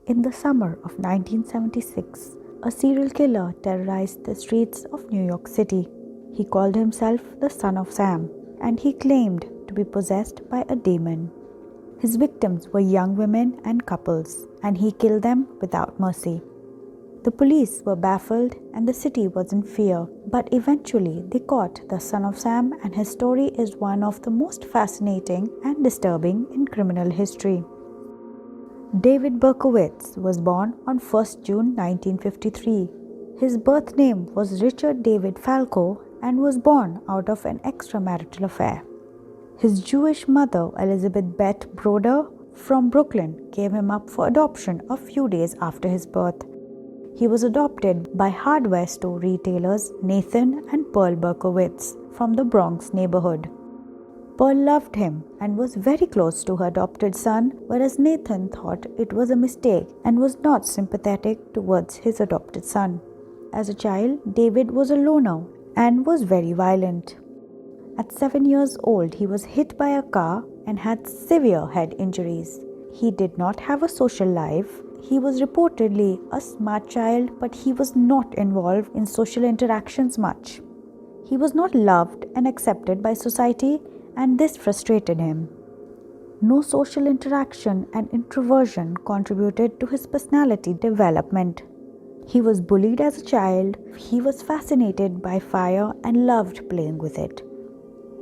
In the summer of 1976, a serial killer terrorized the streets of New York City. He called himself the Son of Sam, and he claimed to be possessed by a demon. His victims were young women and couples, and he killed them without mercy. The police were baffled and the city was in fear, but eventually they caught the Son of Sam, and his story is one of the most fascinating and disturbing in criminal history. David Berkowitz was born on 1st June 1953. His birth name was Richard David Falco and was born out of an extramarital affair. His Jewish mother, Elizabeth Beth Broder from Brooklyn, gave him up for adoption a few days after his birth. He was adopted by hardware store retailers Nathan and Pearl Berkowitz from the Bronx neighborhood. Pearl loved him and was very close to her adopted son, whereas Nathan thought it was a mistake and was not sympathetic towards his adopted son. As a child, David was a loner and was very violent. At 7 years old, he was hit by a car and had severe head injuries. He did not have a social life. He was reportedly a smart child, but he was not involved in social interactions much. He was not loved and accepted by society, and this frustrated him. No social interaction and introversion contributed to his personality development. He was bullied as a child. He was fascinated by fire and loved playing with it.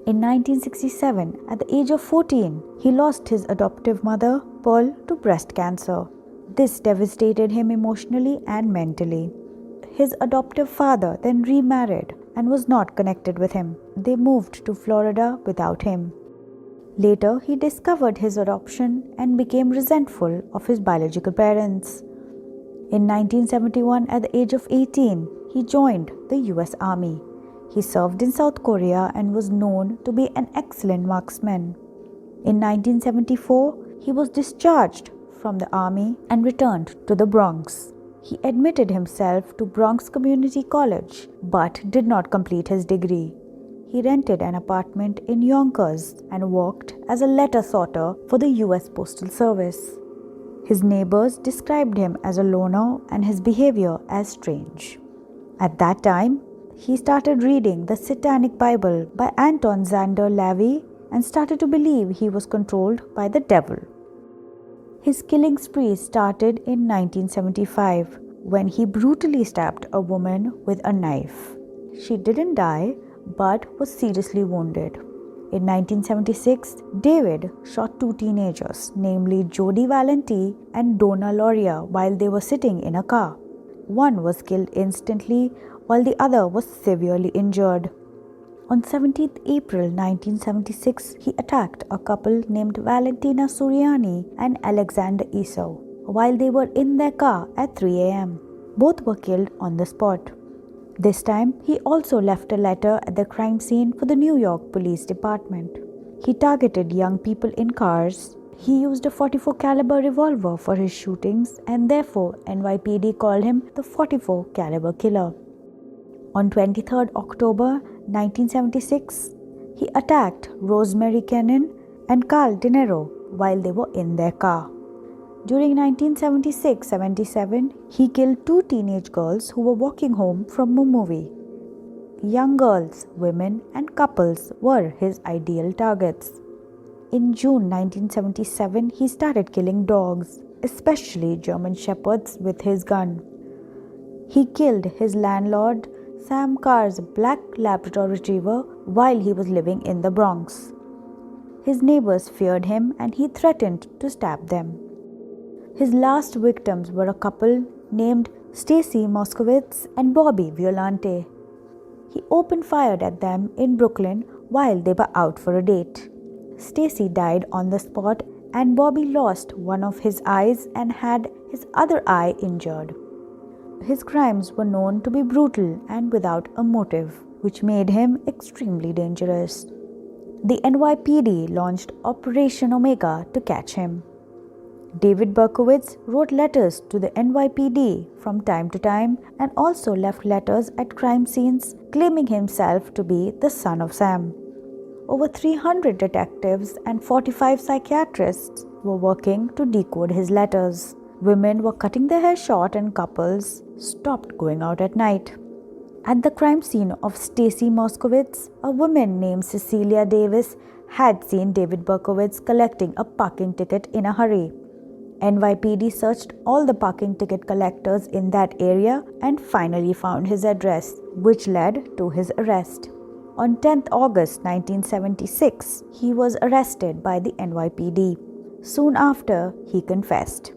In 1967, at the age of 14, he lost his adoptive mother, Pearl, to breast cancer. This devastated him emotionally and mentally. His adoptive father then remarried and was not connected with him. They moved to Florida without him. Later, he discovered his adoption and became resentful of his biological parents. In 1971, at the age of 18, he joined the US Army. He served in South Korea and was known to be an excellent marksman. In 1974, he was discharged from the army and returned to the Bronx. He admitted himself to Bronx Community College but did not complete his degree. He rented an apartment in Yonkers and worked as a letter sorter for the US Postal Service. His neighbors described him as a loner and his behavior as strange. At that time, he started reading the Satanic Bible by Anton Szandor Lavey and started to believe he was controlled by the devil. His killing spree started in 1975 when he brutally stabbed a woman with a knife. She didn't die but was seriously wounded. In 1976, David shot two teenagers, namely Jody Valenti and Donna Loria, while they were sitting in a car. One was killed instantly while the other was severely injured. On 17th April 1976, he attacked a couple named Valentina Suriani and Alexander Esau while they were in their car at 3 a.m. Both were killed on the spot. This time, he also left a letter at the crime scene for the New York Police Department. He targeted young people in cars. He used a .44 caliber revolver for his shootings, and therefore NYPD called him the .44 caliber killer. On 23rd October 1976, he attacked Rosemary Kennan and Carl De Niro while they were in their car. During 1976-77, he killed two teenage girls who were walking home from a movie. Young girls, women, and couples were his ideal targets. In June 1977, he started killing dogs, especially German Shepherds, with his gun. He killed his landlord, Sam Carr's black Labrador Retriever, while he was living in the Bronx. His neighbors feared him and he threatened to stab them. His last victims were a couple named Stacy Moskowitz and Bobby Violante. He opened fire at them in Brooklyn while they were out for a date. Stacy died on the spot and Bobby lost one of his eyes and had his other eye injured. His crimes were known to be brutal and without a motive, which made him extremely dangerous. The NYPD launched Operation Omega to catch him. David Berkowitz wrote letters to the NYPD from time to time and also left letters at crime scenes claiming himself to be the Son of Sam. Over 300 detectives and 45 psychiatrists were working to decode his letters. Women were cutting their hair short and couples stopped going out at night. At the crime scene of Stacy Moskowitz, a woman named Cecilia Davis had seen David Berkowitz collecting a parking ticket in a hurry. NYPD searched all the parking ticket collectors in that area and finally found his address, which led to his arrest. On 10th August 1976, he was arrested by the NYPD. Soon after, he confessed.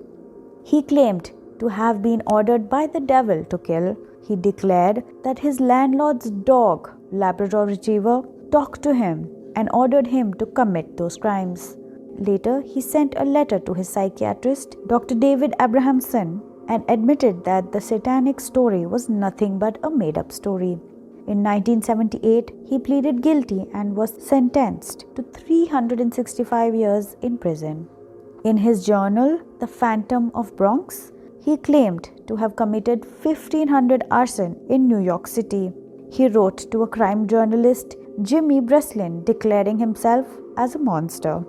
He claimed to have been ordered by the devil to kill. He declared that his landlord's dog, Labrador Retriever, talked to him and ordered him to commit those crimes. Later, he sent a letter to his psychiatrist, Dr. David Abrahamson, and admitted that the satanic story was nothing but a made-up story. In 1978, he pleaded guilty and was sentenced to 365 years in prison. In his journal, The Phantom of Bronx, he claimed to have committed 1,500 arson in New York City. He wrote to a crime journalist, Jimmy Breslin, declaring himself as a monster.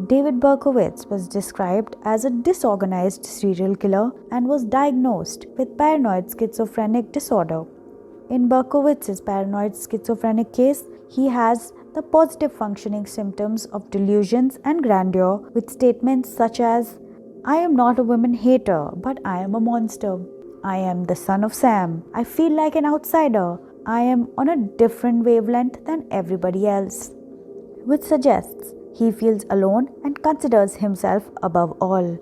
David Berkowitz was described as a disorganized serial killer and was diagnosed with paranoid schizophrenic disorder. In Berkowitz's paranoid schizophrenic case, he has the positive functioning symptoms of delusions and grandeur with statements such as, "I am not a woman hater, but I am a monster. I am the son of Sam. I feel like an outsider. I am on a different wavelength than everybody else," which suggests he feels alone and considers himself above all.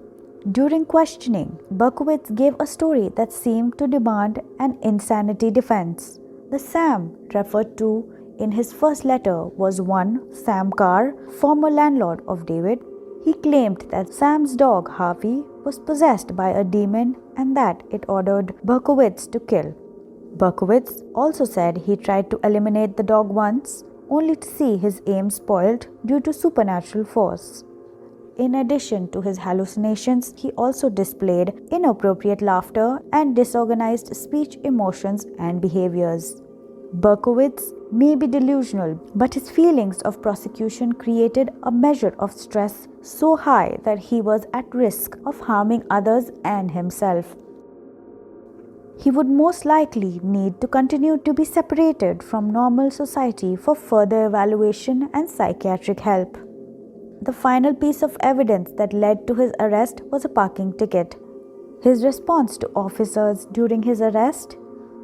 During questioning, Berkowitz gave a story that seemed to demand an insanity defense. The Sam referred to in his first letter was one Sam Carr, former landlord of David. He claimed that Sam's dog Harvey was possessed by a demon and that it ordered Berkowitz to kill. Berkowitz also said he tried to eliminate the dog once, only to see his aim spoiled due to supernatural force. In addition to his hallucinations, he also displayed inappropriate laughter and disorganized speech, emotions, and behaviors. Berkowitz may be delusional, but his feelings of prosecution created a measure of stress so high that he was at risk of harming others and himself. He would most likely need to continue to be separated from normal society for further evaluation and psychiatric help. The final piece of evidence that led to his arrest was a parking ticket. His response to officers during his arrest: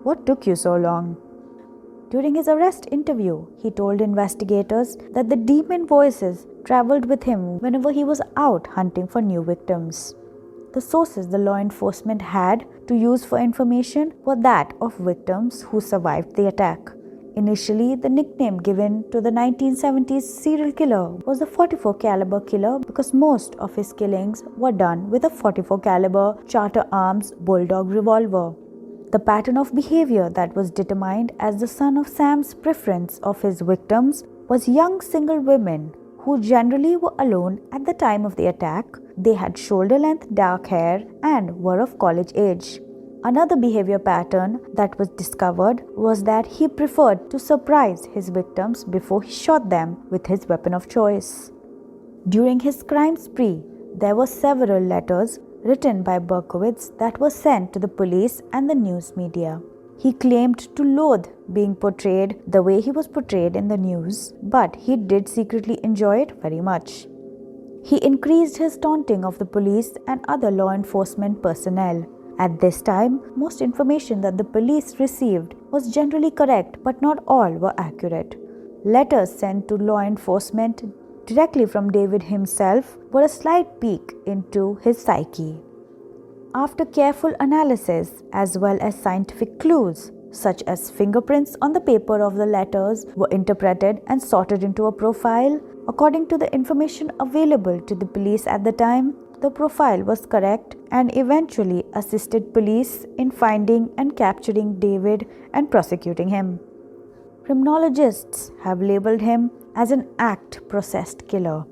"What took you so long?" During his arrest interview, he told investigators that the demon voices traveled with him whenever he was out hunting for new victims. The sources the law enforcement had to use for information were that of victims who survived the attack. Initially, the nickname given to the 1970s serial killer was the 44 caliber killer because most of his killings were done with a 44 caliber Charter Arms Bulldog revolver. The pattern of behavior that was determined as the son of Sam's preference of his victims was young single women who generally were alone at the time of the attack. They had shoulder-length dark hair and were of college age. Another behavior pattern that was discovered was that he preferred to surprise his victims before he shot them with his weapon of choice. During his crime spree, there were several letters written by Berkowitz that were sent to the police and the news media. He claimed to loathe being portrayed the way he was portrayed in the news, but he did secretly enjoy it very much. He increased his taunting of the police and other law enforcement personnel. At this time, most information that the police received was generally correct, but not all were accurate. Letters sent to law enforcement directly from David himself were a slight peek into his psyche. After careful analysis, as well as scientific clues, such as fingerprints on the paper of the letters, were interpreted and sorted into a profile. According to the information available to the police at the time, the profile was correct and eventually assisted police in finding and capturing David and prosecuting him. Criminologists have labeled him as an act-processed killer.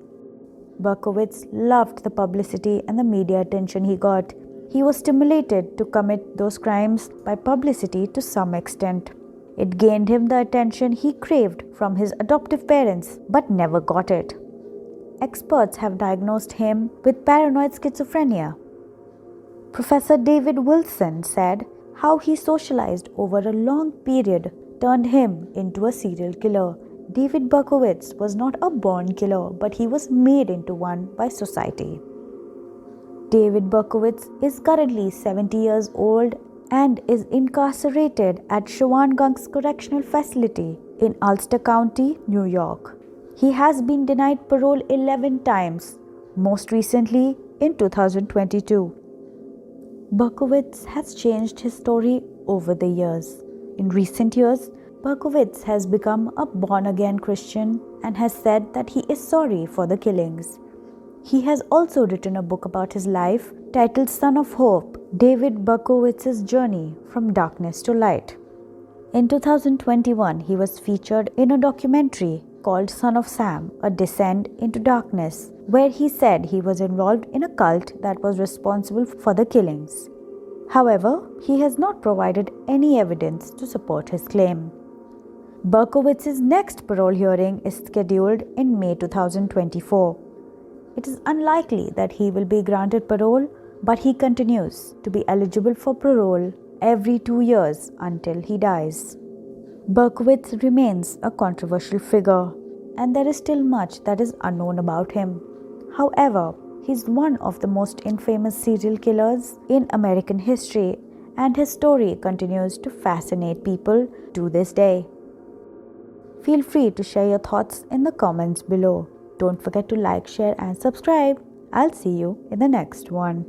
Berkowitz loved the publicity and the media attention he got. He was stimulated to commit those crimes by publicity to some extent. It gained him the attention he craved from his adoptive parents, but never got it. experts have diagnosed him with paranoid schizophrenia. Professor David Wilson said how he socialized over a long period turned him into a serial killer. David Berkowitz was not a born killer, but he was made into one by society. David Berkowitz is currently 70 years old and is incarcerated at Shawangunk Correctional Facility in Ulster County, New York. He has been denied parole 11 times, most recently in 2022. Berkowitz has changed his story over the years. In recent years, Berkowitz has become a born-again Christian and has said that he is sorry for the killings. He has also written a book about his life titled Son of Hope, David Berkowitz's Journey from Darkness to Light. In 2021, he was featured in a documentary called Son of Sam, A Descent into Darkness, where he said he was involved in a cult that was responsible for the killings. However, he has not provided any evidence to support his claim. Berkowitz's next parole hearing is scheduled in May 2024. It is unlikely that he will be granted parole, but he continues to be eligible for parole every 2 years until he dies. Berkowitz remains a controversial figure, and there is still much that is unknown about him. However, he is one of the most infamous serial killers in American history, and his story continues to fascinate people to this day. Feel free to share your thoughts in the comments below. Don't forget to like, share, and subscribe. I'll see you in the next one.